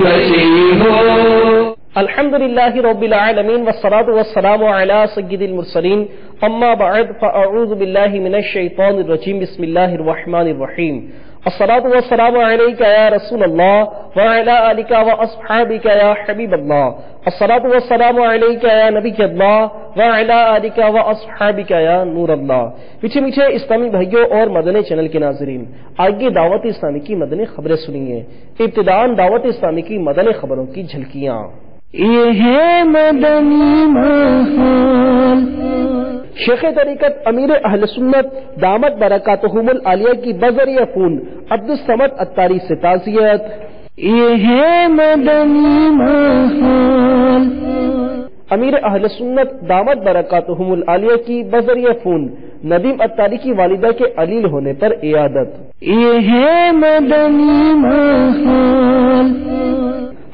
بچی ہو. الحمدللہ رب العالمین والصلاة والسلام علی سید المرسلین اما بعد فاعوذ باللہ من الشیطان الرجیم بسم اللہ الرحمن الرحیم. الصلاة والسلام علیک یا رسول اللہ وعلی آلک واصحابک یا حبیب اللہ. الصلاة والسلام علیک یا نبی اللہ وعلی آلک واصحابک یا نور اللہ. میٹھے میٹھے اسلامی بھائیوں اور مدنی چینل کے ناظرین، آگے دعوت اسلامی کی مدنی خبریں سنیے. ابتداءً دعوت اسلامی کی مدنی خبروں کی جھلکیاں. یہ ہے مدنی ماحول. شیخ طریقت امیر اہل سنت دامت برکاتہم العالیہ کی بذریعہ فون عبدالصمد اتاری سے تعزیت. یہ ہے مدنی ماحول. امیر اہل سنت دامت برکاتہم العالیہ کی بذریعہ فون ندیم اتاری کی والدہ کے علیل ہونے پر عیادت. یہ ہے مدنی ماحول.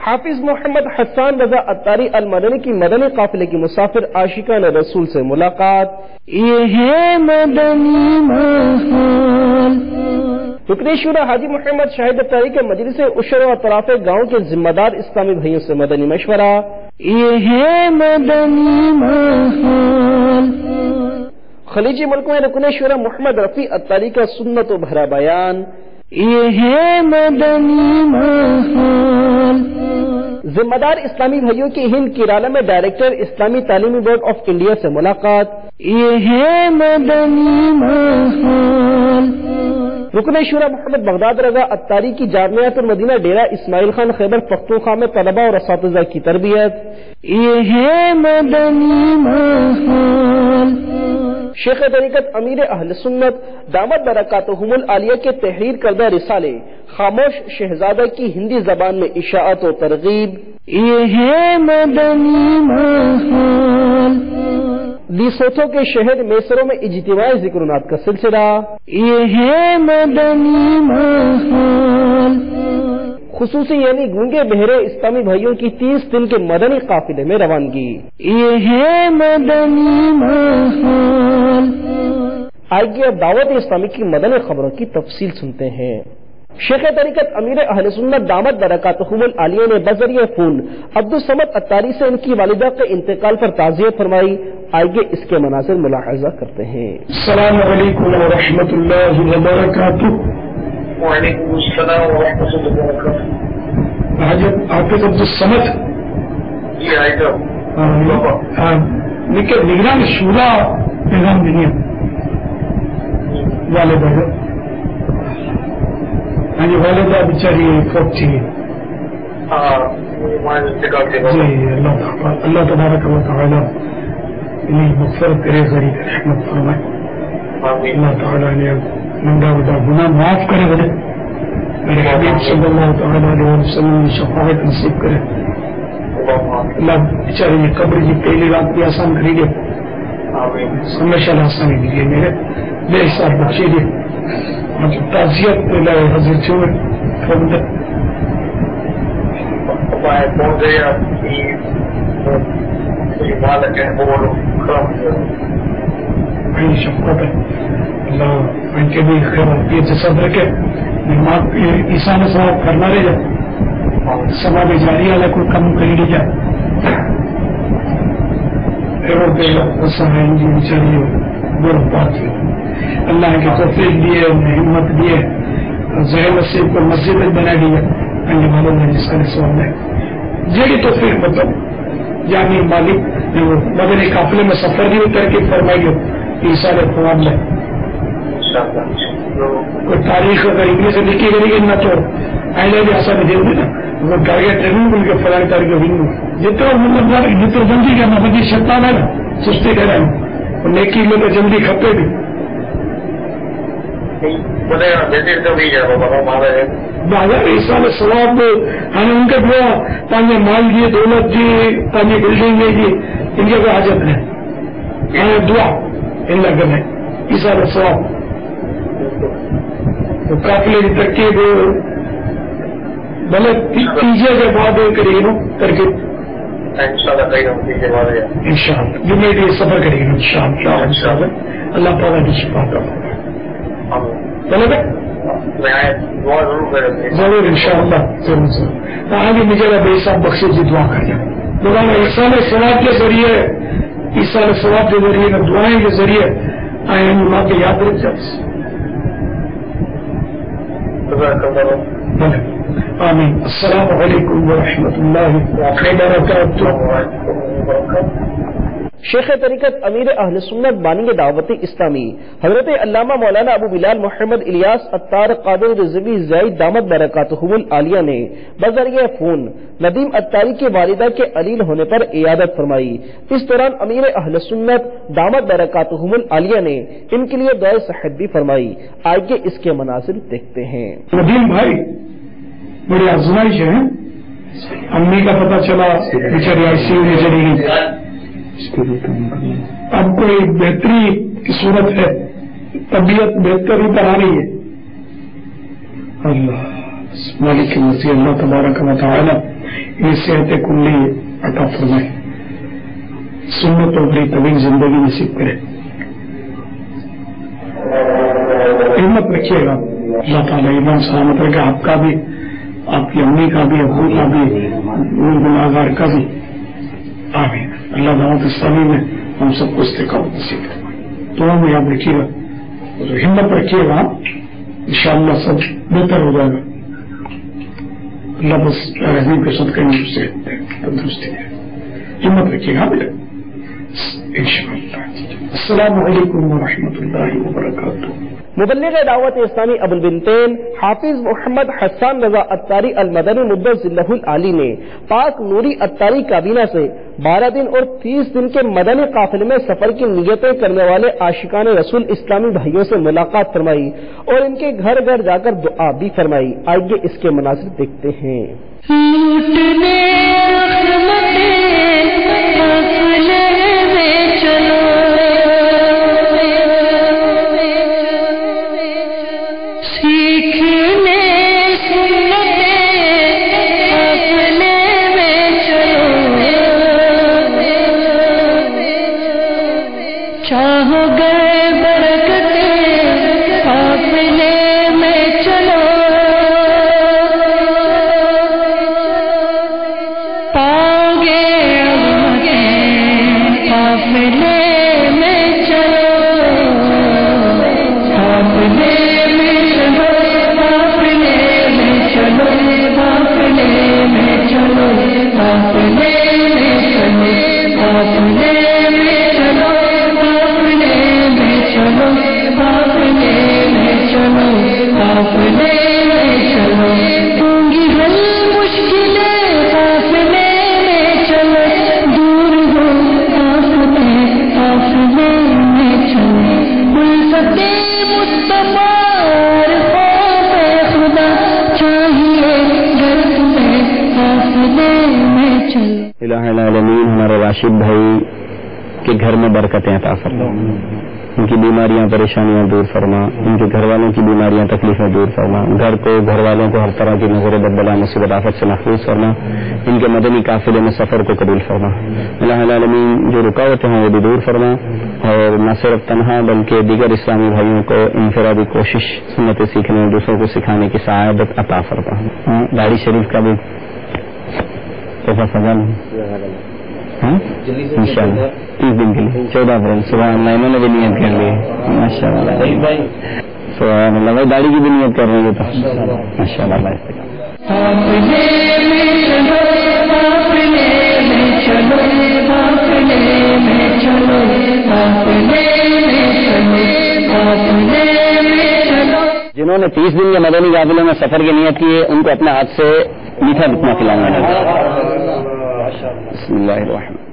حافظ محمد حسان رضا اتاری المدنی کی مدنی قافلے کی مسافر عاشقان رسول سے ملاقات. یہ ہے مدنی ماحول. رکن شورا حاجی محمد شاہد اتاری کے مجلس عشر و اطراف گاؤں کے ذمہ دار اسلامی بھائیوں سے مدنی مشورہ. یہ ہے مدنی ماحول. خلیجی ملکوں میں رکن شورا محمد رفیع اتاری کا سنت و بھرا بیان. یہ ہے مدنی ماحول. ذمہ دار اسلامی بھائیوں کی ہند کیرالہ میں director Islami Talimi board of India سے ملاقات. یہ ہے مدنی ماحول. رکن شورا محمد بغداد رضا اتاری کی جامعۃ المدینہ ڈیرہ اسماعیل خان خیبر پختونخوا میں طلبہ اور اساتذہ کی تربیت. یہ ہے مدنی ماحول. شیخ طریقت امیر اہل سنت دامت برکاتہم العالیہ کے تحریر کردہ رسالے خاموش شہزادہ کی ہندی زبان میں اشاعت و ترغیب. یہ ہے مدنی ماحول. لیسوتھو کے شہر میسرو میں اجتماعی ذکرنات کا سلسلہ. یہ ہے مدنی ماحول. خصوصی یعنی گونگے بہرے اسلامی بھائیوں کی 30 دن کے مدنی قافلے میں روانگی. یہ ہے مدنی ماحول. آئیے اب دعوت اسلامی کی مدنی خبروں کی تفصیل سنتے ہیں. شیخ طریقت امیر اہل سنت دامت برکاتہم العالیہ نے بذریعہ فون عبدالصمد اتاری سے ان کی والدہ کے انتقال پر تعزیت فرمائی. آئیے اس کے مناظر ملاحظہ کرتے ہیں. السلام علیکم ورحمۃ اللہ وبرکاتہ. وعلیکم السلام ورحمۃ اللہ وبرکاتہ. حضرت حافظ عبدالصمد جی آئے گا لیکن نگران شورا پیغام دینی والدہ یعنی والدہ بیچاری فوت تھی. جی اللہ تبارک و تعالی انہیں مغفرت کرے غریب رحمت فرمائے. اللہ تعالیٰ نے منڈا بدا گناہ معاف کرے بڑے میرے حبیب صلی اللہ تعالیٰ علیہ وسلم نے شفاعت نصیب کرے. اللہ بیچارے نے قبر کی پہلی رات بھی آسان کری گے ہمیشہ آسانی دیجیے. میرے بے حساب بخشی گے تعزیت لائے حضرت میں شفقت ہے. اللہ ان کے بھی خیر صبر رکھے. عیسیٰ نے ثواب کرنا رہے جائے ثواب جاری والا کوئی کم کر لی جائے. بیچاری بات اللہ کے توفیق دیے ہمت دیے ظہر نصیب کو مسجد میں بنا دیا انڈے والوں نے جس کا سوال ہے جیڑی توفیق مطلب یعنی مالک مدنی قافلے میں سفر بھی ترکیب فرمائی ہو سارے خواب میں کوئی تاریخ اگر انگلش سے لکھی گئی نہ تو آئندہ بھی آسان دے دے نا وہ ٹارگیٹ ٹریننگ بول کے فلاں تاریخ جتنا مطلب جتنا جلدی کرنا بچی شیطان ہے نا سستی کرے اور نیکی لوگ جلدی کھپے بھی بازار سواب ہمیں ان کے دعا پانچ مال دیے دولت دی پانچ بلڈنگ دے دی ان کے کوئی حاجت نہیں. ہمیں دعا ان لگن ہے عیسیٰ سواب تو قافلے کی ترکیب بھلے تیجے کے بعد کرے گی ترکیب انشاءاللہ جمعے کے سفر کرے گی انشاءاللہ اللہ تعالیٰ کی شفاعت کرے. چلے گا میں آئے دعا ضرور کریں ضرور انشاءاللہ ضرور ضرور آگے مجھے بھائی صاحب بخشے جی دعا کر دیں مولانا احسان ثواب کے ذریعے ایسان ثواب کے ذریعے دعائیں کے ذریعے آئے ہم ماں کے یاد رکھ جائے آمین السلام علیکم ورحمۃ اللہ وبرکاتہ شیخ طریقت امیر اہل سنت بانی دعوت اسلامی حضرت علامہ مولانا ابو بلال محمد الیاس عطار قادر رضوی زید دامت برکاتہم العالیہ نے بذریعہ فون ندیم عطاری کی والدہ کے علیل ہونے پر عیادت فرمائی. اس دوران امیر اہل سنت دامت برکاتہم العالیہ نے ان کے لیے دعائے صحت بھی فرمائی. آئیے اس کے مناظر دیکھتے ہیں. ندیم بھائی بڑی آزمائش ہے, امی کا پتہ چلا بیچاری آئی سی یو میں چلی گئی, اب کوئی بہتری کی صورت ہے, طبیعت بہتری پر آ رہی ہے. اللہ مالک کی مسیح اللہ تبارک و تعالی یہ صحت کلی عطا فرمائے, سنت اور بڑی طویل زندگی نصیب کرے. ہمت رکھیے گا, اللہ تعالیٰ ایمان سلامت رکھے آپ کا بھی, آپ کی امی کا بھی, ابو کا بھی, گناہگار کا بھی. آمین. اللہ دعوت اسلامی میں ہم سب کو استقامت نصیب کرے. دعا میں یاد رکھیے گا, ہمت رکھیے گا, انشاءاللہ سب بہتر ہو جائے گا. اللہ بس رحمی کے صدقے میں اسے تندرستی دے. ہمت رکھیے گا بیٹا انشاءاللہ. السلام علیکم ورحمۃ اللہ وبرکاتہ. مبلغ دعوت اسلامی ابو البنتین حافظ محمد حسان رضا عطاری المدنی مدث ذلہ العالی نے پاک نوری عطاری کابینہ سے 12 دن اور 30 دن کے مدنی قافلے میں سفر کی نیتیں کرنے والے عاشقان رسول اسلامی بھائیوں سے ملاقات فرمائی اور ان کے گھر گھر جا کر دعا بھی فرمائی. آئیے اس کے مناظر دیکھتے ہیں. ہمارے راشد بھائی کے گھر میں برکتیں عطا فرما, ان کی بیماریاں پریشانیاں دور فرما, ان کے گھر والوں کی بیماریاں تکلیفیں دور فرما, گھر کو گھر والوں کو ہر طرح کی نظر بدبلا مصیبت آفت سے محفوظ فرما, ان کے مدنی قافلے میں سفر کو قبول فرما. الہ العالمین جو رکاوٹیں ہیں وہ بھی دور فرما, اور نہ صرف تنہا بلکہ دیگر اسلامی بھائیوں کو انفرادی کوشش سنت سیکھنے اور دوسروں کو سکھانے کی سعادت عطا فرما. داڑھی شریف کا بھی تحفہ سجا ان شاء اللہ 30 دن کے لیے 14 اپریل صبح انہوں نے بھی نیت کر لی. ماشاء اللہ سبحان اللہ بھائی, داڑھی کی بھی نیت کر رہے ہیں تو ماشاء اللہ. جنہوں نے 30 دن کے مدنی قافلے میں سفر کی نیت کی ہے ان کو اپنے ہاتھ سے میٹھا رکنا کھلانا ہے. بسم اللہ الرحمن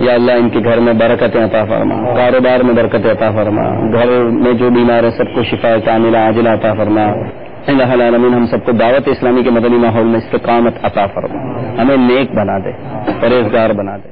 یا اللہ ان کے گھر میں برکت عطا فرما, کاروبار میں برکت عطا فرما, گھر میں جو بیمار ہے سب کو شفا کاملہ عاجلہ عطا فرما. الہ العالمین ہم سب کو دعوت اسلامی کے مدنی ماحول میں استقامت عطا فرما, ہمیں نیک بنا دے, پرہیزگار بنا دے.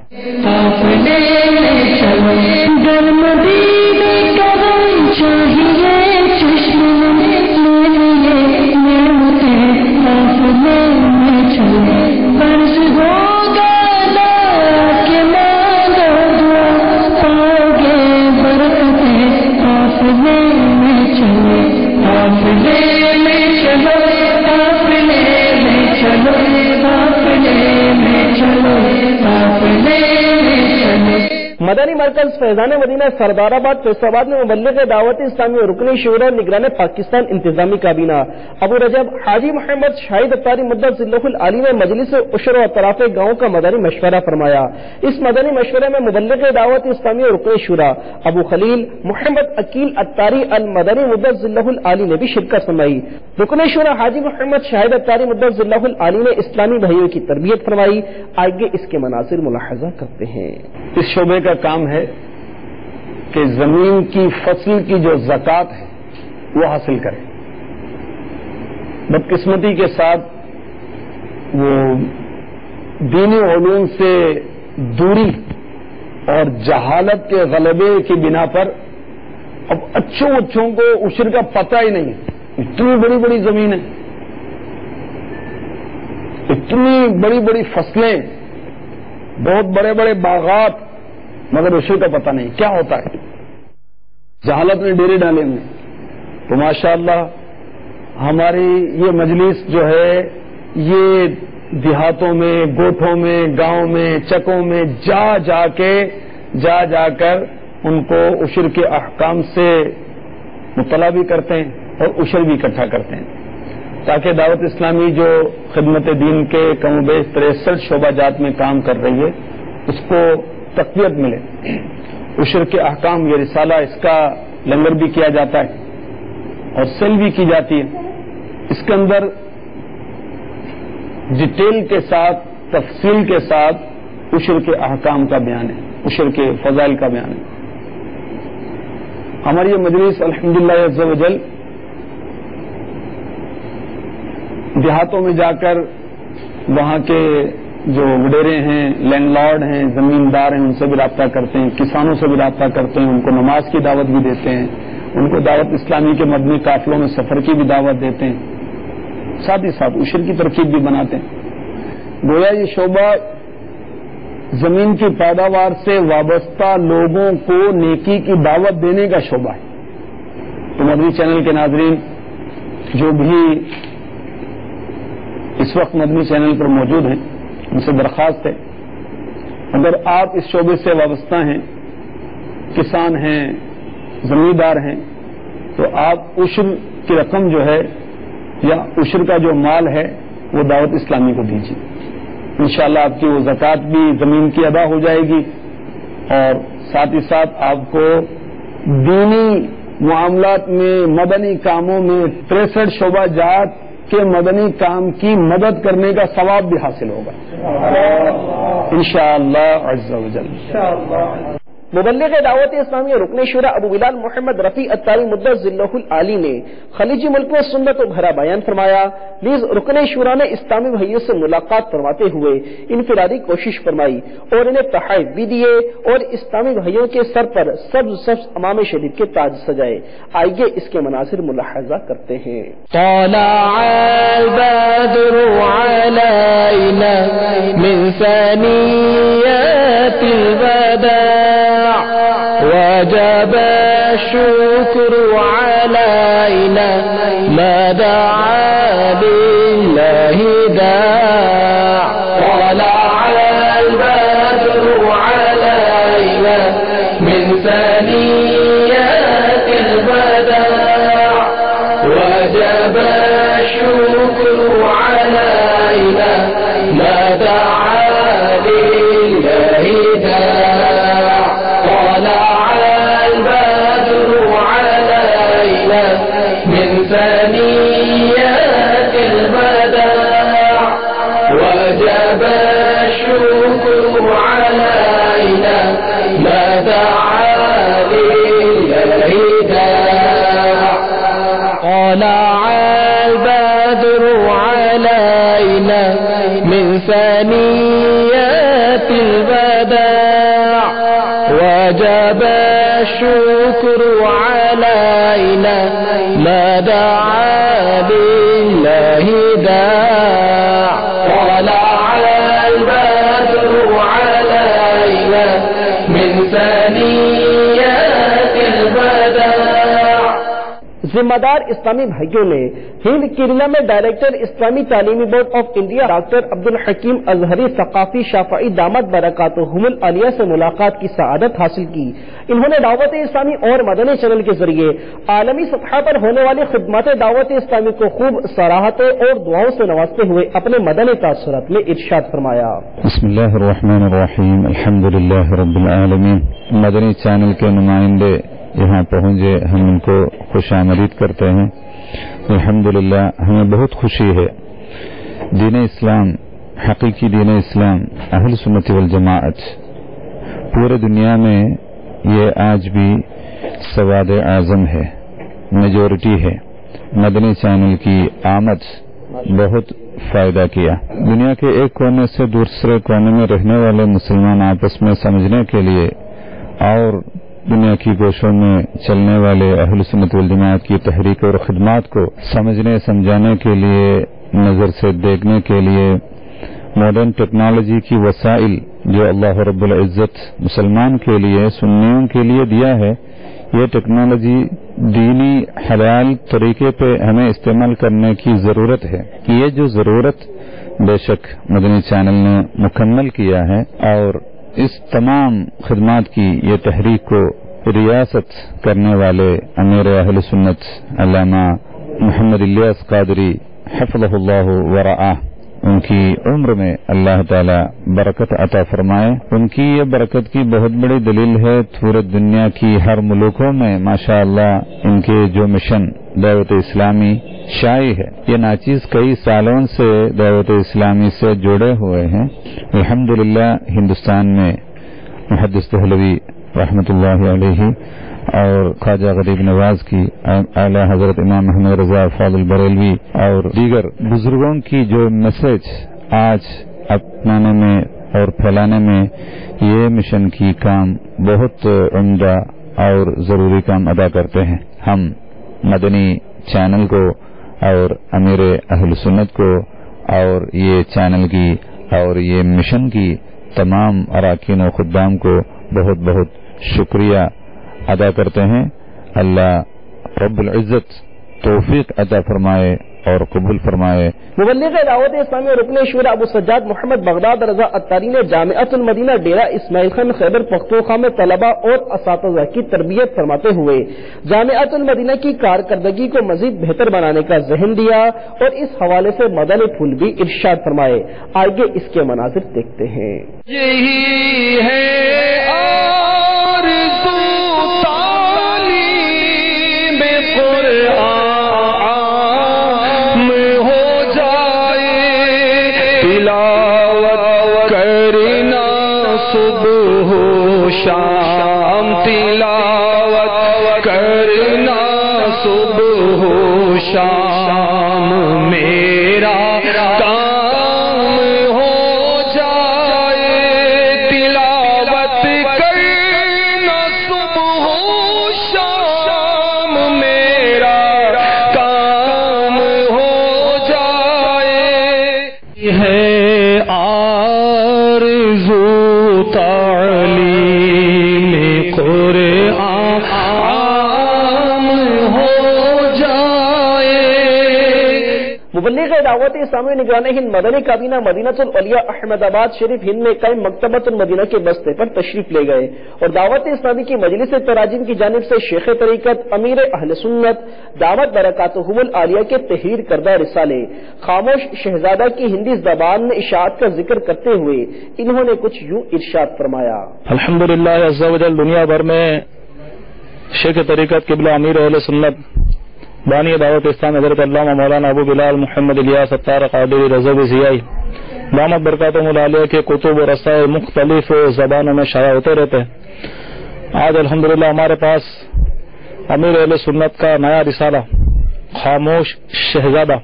مدنی مرکز فیضان مدینہ سردار آباد فیصل آباد میں مبلغ دعوت اسلامی اور رکن شورا اور نگران پاکستان انتظامی کابینہ ابو رجب حاجی محمد شاہد اتاری مدت ذلہ العالی نے مجلس عشر و اطراف گاؤں کا مدنی مشورہ فرمایا. اس مدنی مشورے میں مبلغ دعوت اسلامی اور رکن شورا ابو خلیل محمد عقیل اتاری المدنی مدت ذلہ العالی نے بھی شرکت فرمائی. رکن شورا حاجی محمد شاہد اتاری مدت ذلہ العالی نے اسلامی بھائیوں کی تربیت فرمائی. آئیے اس کے مناظر ملاحظہ کرتے ہیں. اس شعبے کا کام ہے کہ زمین کی فصل کی جو زکوٰۃ ہے وہ حاصل کرے. بدقسمتی کے ساتھ وہ دینی علوم سے دوری اور جہالت کے غلبے کی بنا پر اب اچھوں کو عشر کا پتہ ہی نہیں. اتنی بڑی بڑی زمین ہے, اتنی بڑی بڑی فصلیں, بہت بڑے بڑے باغات, مگر عشر کا پتہ نہیں کیا ہوتا ہے. جہالت نے ڈیرے ڈالے ہوئے. تو ماشاءاللہ ہماری یہ مجلس جو ہے یہ دیہاتوں میں, گوٹھوں میں, گاؤں میں, چکوں میں جا کر ان کو عشر کے احکام سے مطلع بھی کرتے ہیں اور عشر بھی اکٹھا کرتے ہیں, تاکہ دعوت اسلامی جو خدمت دین کے کم و بیش 63 شعبہ جات میں کام کر رہی ہے اس کو تقویت ملے. عشر کے احکام یہ رسالہ, اس کا لنگر بھی کیا جاتا ہے اور سیل بھی کی جاتی ہے. اس کے اندر ڈیٹیل کے ساتھ, تفصیل کے ساتھ عشر کے احکام کا بیان ہے, عشر کے فضائل کا بیان ہے. ہماری یہ مجلس الحمدللہ عز و جل دیہاتوں میں جا کر وہاں کے جو وڈیرے ہیں, لینڈ لارڈ ہیں, زمیندار ہیں, ان سے بھی رابطہ کرتے ہیں, کسانوں سے بھی رابطہ کرتے ہیں, ان کو نماز کی دعوت بھی دیتے ہیں, ان کو دعوت اسلامی کے مدنی قافلوں میں سفر کی بھی دعوت دیتے ہیں, ساتھ ہی ساتھ عشر کی ترکیب بھی بناتے ہیں. گویا یہ شعبہ زمین کی پیداوار سے وابستہ لوگوں کو نیکی کی دعوت دینے کا شعبہ ہے. تو مدنی چینل کے ناظرین جو بھی اس وقت مدنی چینل پر موجود ہیں ان سے درخواست ہے, اگر آپ اس شعبے سے وابستہ ہیں, کسان ہیں, زمیندار ہیں, تو آپ عشر کی رقم جو ہے یا عشر کا جو مال ہے وہ دعوت اسلامی کو دیجیے. انشاءاللہ آپ کی وہ زکوٰۃ بھی زمین کی ادا ہو جائے گی اور ساتھ ہی ساتھ آپ کو دینی معاملات میں, مدنی کاموں میں 63 شعبہ جات کے مدنی کام کی مدد کرنے کا ثواب بھی حاصل ہوگا انشاءاللہ عز و جل. مبلغ دعوت اسلامی رکن شورا ابو بلال محمد رفیع اتاری مدت ذلہ العالی نے خلیجی ملک میں سنت و بھرا بیان فرمایا. نیز رکن شورا نے اسلامی بھائیوں سے ملاقات فرماتے ہوئے انفرادی کوشش فرمائی اور انہیں تحائف بھی دیے اور اسلامی بھائیوں کے سر پر سبز امام شریف کے تاج سجائے. آئیے اس کے مناظر ملاحظہ کرتے ہیں. طلع البدر علينا من ثنيات الوداع وجب الشكر علينا ما دعا لله داع. طلع البدر علينا من ثنيات الوداع وجب الشكر علينا ما دعا لله داع. طلع البدر علينا من ثنيات الوداع وجب الشكر علينا ما دعا لله داع طلع البدر علينا من ثنيات الوداع. ذمہ دار اسلامی بھائیوں نے ہند کیرلا میں director Islami Talimi board of India doctor Abdulhakim Azhari Saqafi Shafi دامت برکاتہم العالیہ سے ملاقات کی سعادت حاصل کی. انہوں نے دعوت اسلامی اور مدنی چینل کے ذریعے عالمی سطح پر ہونے والی خدمات دعوت اسلامی کو خوب سراہتے اور دعاؤں سے نوازتے ہوئے اپنے مدنی تاثرات میں ارشاد فرمایا. بسم اللہ الرحمن الرحیم الحمدللہ رب العالمین. مدنی چینل کے نمائندے یہاں پہنچے، ہم ان کو خوش آمدید کرتے ہیں. الحمدللہ ہمیں بہت خوشی ہے. دین اسلام، حقیقی دین اسلام، اہل سنت والجماعت پورے دنیا میں یہ آج بھی سواد اعظم ہے، میجورٹی ہے. مدنی چینل کی آمد بہت فائدہ کیا. دنیا کے ایک کونے سے دوسرے کونے میں رہنے والے مسلمان آپس میں سمجھنے کے لیے اور دنیا کی گوشوں میں چلنے والے اہل سنت والجماعت کی تحریک اور خدمات کو سمجھنے سمجھانے کے لیے، نظر سے دیکھنے کے لیے ماڈرن ٹیکنالوجی کی وسائل جو اللہ رب العزت مسلمان کے لیے، سنیوں کے لیے دیا ہے، یہ ٹیکنالوجی دینی حلال طریقے پہ ہمیں استعمال کرنے کی ضرورت ہے. یہ جو ضرورت بے شک مدنی چینل نے مکمل کیا ہے، اور اس تمام خدمات کی یہ تحریک کو ریاست کرنے والے امیر اہل سنت علامہ محمد الیاس قادری حفظہ اللہ ورعاہ، ان کی عمر میں اللہ تعالی برکت عطا فرمائے. ان کی یہ برکت کی بہت بڑی دلیل ہے پورے دنیا کی ہر ملکوں میں ماشاءاللہ ان کے جو مشن دعوت اسلامی شائع ہے. یہ ناچیز کئی سالوں سے دعوت اسلامی سے جڑے ہوئے ہیں. الحمدللہ ہندوستان میں محدث دہلوی رحمۃ اللہ علیہ اور خواجہ غریب نواز کی، اعلی حضرت امام محمد رضا فاضل بریلوی اور دیگر بزرگوں کی جو میسج آج اپنانے میں اور پھیلانے میں یہ مشن کی کام بہت عمدہ اور ضروری کام ادا کرتے ہیں. ہم مدنی چینل کو اور امیر اہل سنت کو اور یہ چینل کی اور یہ مشن کی تمام اراکین و خدام کو بہت بہت شکریہ ادا کرتے ہیں. اللہ رب العزت توفیق عطا فرمائے اور قبول فرمائے. مبلغ دعوت اسلامی اور رکن شورا ابو سجاد محمد بغداد رضا اتاری نے جامعۃ المدینہ ڈیرہ اسماعیل خان خیبر پختونخوا میں طلباء اور اساتذہ کی تربیت فرماتے ہوئے جامعۃ المدینہ کی کارکردگی کو مزید بہتر بنانے کا ذہن دیا اور اس حوالے سے مدنی پھول بھی ارشاد فرمائے. آئیے اس کے مناظر دیکھتے ہیں. یہی ہے آرزو تعلیم قرآن ہو جائے، تلاوت کرنا صبح و شام، تلاوت کرنا صبح و شام، میرا کام ہو جائے، تلاوت کرنا صبح و شام، میرا کام ہو جائے. ہے آرزو تعلیم قرآن عام ہو جائے. مبلغ دعوت اسلامی نگران ہند مدنی کابینہ مدینہ الاولیاء احمد آباد شریف ہند میں قائم مکتبۃ المدینہ کے بستے پر تشریف لے گئے اور دعوت اسلامی کی مجلس تراجم کی جانب سے شیخ طریقت امیر اہل سنت دعوت برکاتہم العالیہ کے تحریر کردہ رسالے خاموش شہزادہ کی ہندی زبان میں اشاعت کا ذکر کرتے ہوئے انہوں نے کچھ یوں ارشاد فرمایا. الحمدللہ عز و جل دنیا بھر میں شیخ طریقت قبلہ امیر اہل سنت بانی دعوت اسلام حضرت علامہ مولانا ابو بلال محمد الیاس ستار قادری رضوی ضیائی دامت برکاتہم العالیہ کے کتب و رسائل مختلف زبانوں میں شائع ہوتے رہتے ہیں. آج الحمدللہ ہمارے پاس امیر اہل سنت کا نیا رسالہ خاموش شہزادہ،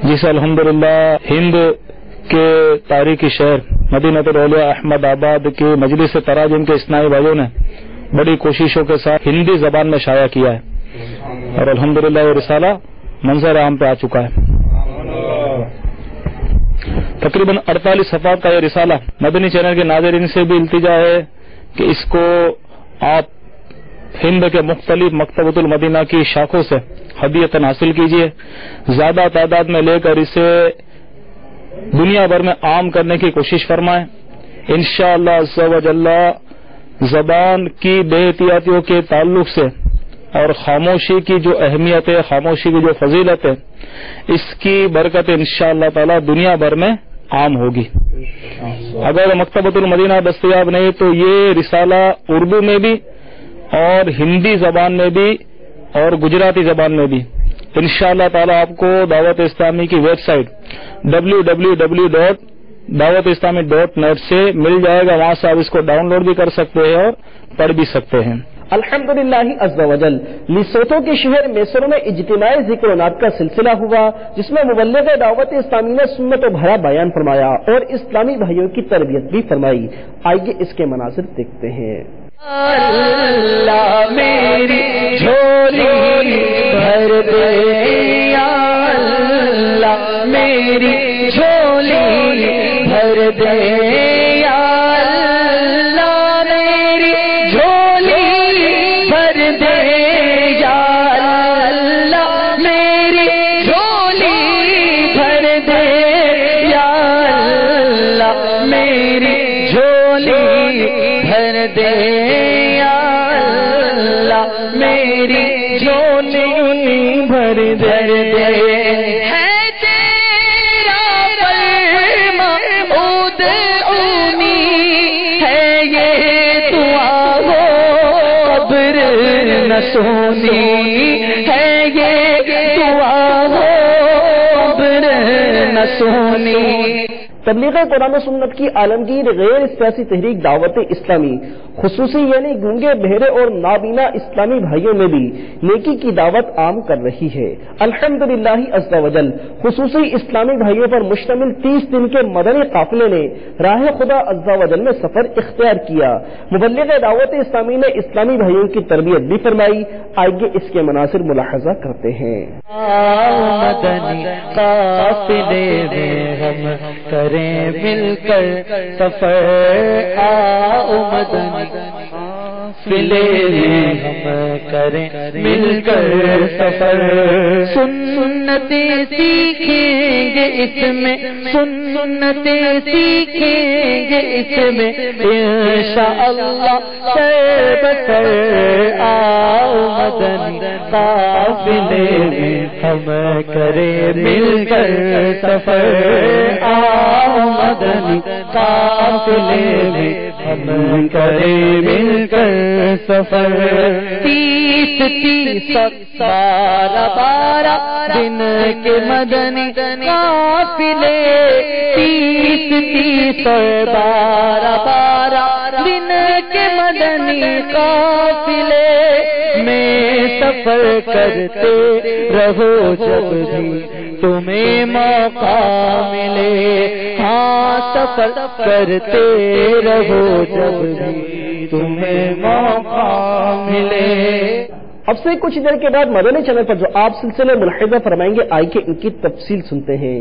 جسے الحمدللہ ہند کے تاریخی شہر مدینہ الاولیاء احمد آباد کی مجلس تراجم کے اسنائی بھائیوں نے بڑی کوششوں کے ساتھ ہندی زبان میں شائع کیا ہے. اور الحمدللہ یہ رسالہ منظر عام پہ آ چکا ہے. تقریباً 48 صفحات کا یہ رسالہ مدنی چینل کے ناظرین سے بھی التجا ہے کہ اس کو آپ ہند کے مختلف مکتبۃ المدینہ کی شاخوں سے ہدیتاً حاصل کیجیے. زیادہ تعداد میں لے کر اسے دنیا بھر میں عام کرنے کی کوشش فرمائیں. انشاءاللہ عز و جل زبان کی بے احتیاطیوں کے تعلق سے اور خاموشی کی جو اہمیت ہے، خاموشی کی جو فضیلت ہے، اس کی برکت انشاءاللہ تعالی دنیا بھر میں عام ہوگی. اگر مکتبۃ المدینہ دستیاب نہیں تو یہ رسالہ اردو میں بھی اور ہندی زبان میں بھی اور گجراتی زبان میں بھی انشاءاللہ تعالی آپ کو دعوت اسلامی کی ویب سائٹ www.dawatislami.net سے مل جائے گا. وہاں سے آپ اس کو ڈاؤن لوڈ بھی کر سکتے ہیں اور پڑھ بھی سکتے ہیں. الحمدللہ عز و جل لیسوتھو کے شہر میسورو میں اجتماعی ذکر و نعت کا سلسلہ ہوا، جس میں مبلغ دعوت اسلامی نے سنت و بھرا بیان فرمایا اور اسلامی بھائیوں کی تربیت بھی فرمائی. آئیے اس کے مناظر دیکھتے ہیں. اللہ میری جھولی بھر دے یا اللہ میری جھولی بھر دے یا اللہ میری جھولی بھر دے یا اللہ میری جھولی بھر دے یا اللہ میری جھولی بھر دے میری جھولی بھر دے. ہے تیرا فرما ادعونی ہے یہ دعا ہو قبر نہ سونی ہے یہ دعا ہو قبر نہ سونی. تبلیغ قرآن و سنت کی عالمگیر غیر سیاسی تحریک دعوت اسلامی خصوصی یعنی گونگے بہرے اور نابینا اسلامی بھائیوں میں بھی نیکی کی دعوت عام کر رہی ہے. الحمدللہ عز و جل خصوصی اسلامی بھائیوں پر مشتمل 30 دن کے مدنی قافلے نے راہ خدا عز و جل میں سفر اختیار کیا. مبلغ دعوت اسلامی نے اسلامی بھائیوں کی تربیت بھی فرمائی. آئیے اس کے مناظر ملاحظہ کرتے ہیں. مدنی قافلے میں ہم کریں مل کر سفر آؤ مدنی قافلے میں ہم کریں مل کر سفر. سنتیں سیکھیں گے اس میں سنتیں سیکھیں گے اس میں انشاءاللہ سر بسر آؤ مدنی قافلے میں ہم کریں مل کر سفر آؤ مدنی قافلے میں ہم کریں مل کر سفر. 30 12 دن کے مدنی قافلے 30 12 دن کے مدنی قافلے میں سفر کرتے رہو جب بھی تمہیں موقع ملے. ہاں سفر کرتے رہو جب بھی تمہیں موقع ملے. اب سے کچھ دیر کے بعد مدنی چینل پر جو آپ سلسلے ملاحظہ فرمائیں گے، آئیے ان کی تفصیل سنتے ہیں.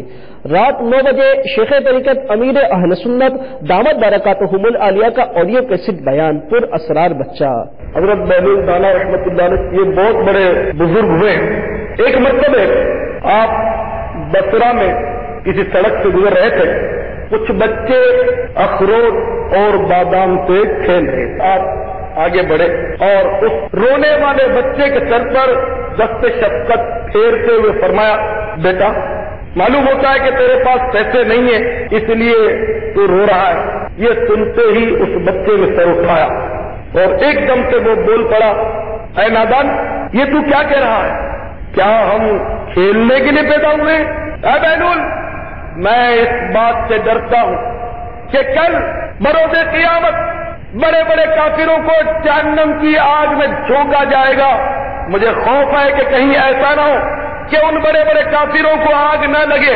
رات 9 بجے شیخ طریقت امیر اہل سنت دامت برکاتہم العالیہ کا آڈیو کیسٹ بیان پر اسرار بچہ. حضرت بہلول دانا رحمۃ اللہ علیہ یہ بہت بڑے بزرگ ہوئے. ایک مرتبہ آپ بصرہ میں کسی سڑک سے گزر رہے تھے. کچھ بچے اخروٹ اور بادام سے کھیل رہے. آپ آگے بڑھے اور اس رونے والے بچے کے سر پر دست شفقت پھیرتے ہوئے فرمایا، بیٹا معلوم ہوتا ہے کہ تیرے پاس پیسے نہیں ہیں اس لیے تو رو رہا ہے. یہ سنتے ہی اس بچے نے سر اٹھایا اور ایک دم سے وہ بول پڑا، اے نادان یہ تو کیا کہہ رہا ہے؟ کیا ہم کھیلنے کے لیے پیدا ہوئے ہیں؟ اے بہلول میں اس بات سے ڈرتا ہوں کہ کل بروز قیامت بڑے بڑے کافروں کو جہنم کی آگ میں جھونکا جائے گا. مجھے خوف ہے کہ کہیں ایسا نہ ہو کہ ان بڑے بڑے کافروں کو آگ نہ لگے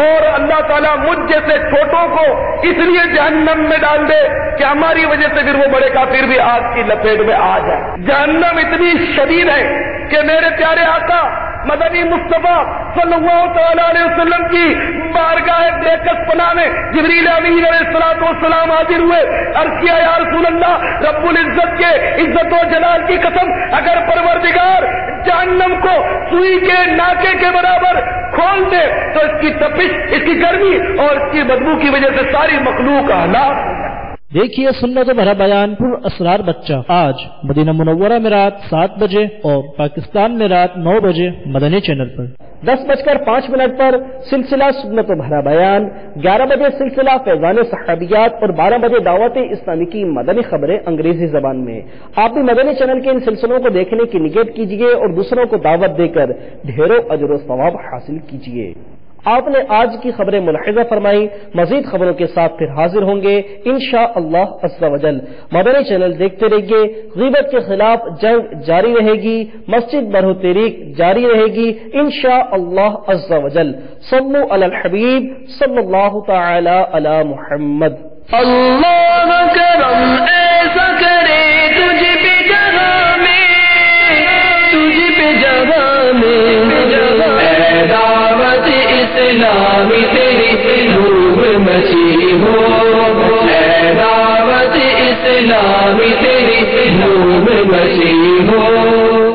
اور اللہ تعالیٰ مجھ جیسے چھوٹوں کو اس لیے جہنم میں ڈال دے کہ ہماری وجہ سے پھر وہ بڑے کافر بھی آگ کی لپیٹ میں آ جائے. جہنم اتنی شدید ہے کہ میرے پیارے آقا مدنی مصطفیٰ صلی اللہ تعالی علیہ وسلم کی بارگاہ بیکس پناہ میں جبریل امین علیہ الصلوۃ والسلام حاضر ہوئے، عرض کیا یا رسول اللہ، رب العزت کے عزت و جلال کی قسم، اگر پروردگار جہنم کو سوئی کے ناکے کے برابر کھول دے تو اس کی تپش، اس کی گرمی اور اس کی بدبو کی وجہ سے ساری مخلوق ہلاک ہو جائے۔ دیکھیے سنت و بھرا بیان پر اسرار بچہ آج مدینہ منورہ میں رات 7 بجے اور پاکستان میں رات 9 بجے مدنی چینل پر 10:05 پر سلسلہ سنت و بھرا بیان، 11 بجے سلسلہ فیضان صحابیات اور 12 بجے دعوت اسلامی کی مدنی خبریں انگریزی زبان میں۔ آپ بھی مدنی چینل کے ان سلسلوں کو دیکھنے کی نیت کیجیے اور دوسروں کو دعوت دے کر ڈھیروں اجر و ثواب حاصل کیجیے۔ آپ نے آج کی خبریں ملاحظہ فرمائی، مزید خبروں کے ساتھ پھر حاضر ہوں گے انشاءاللہ عز و جل۔ مدنی چینل دیکھتے رہیے، غیبت کے خلاف جنگ جاری رہے گی، مسجد برہو تحریک جاری رہے گی انشاءاللہ عز و جل۔ صلو علی الحبیب صلی اللہ تعالی علی محمد۔ اللہ کرم ایسا کرے تجھ پہ جگہ میں، تجھ پہ جگہ میں دعوت اسلامی تیری نور مچی ہو، دعوت اسلامی تیری نور مچی ہو۔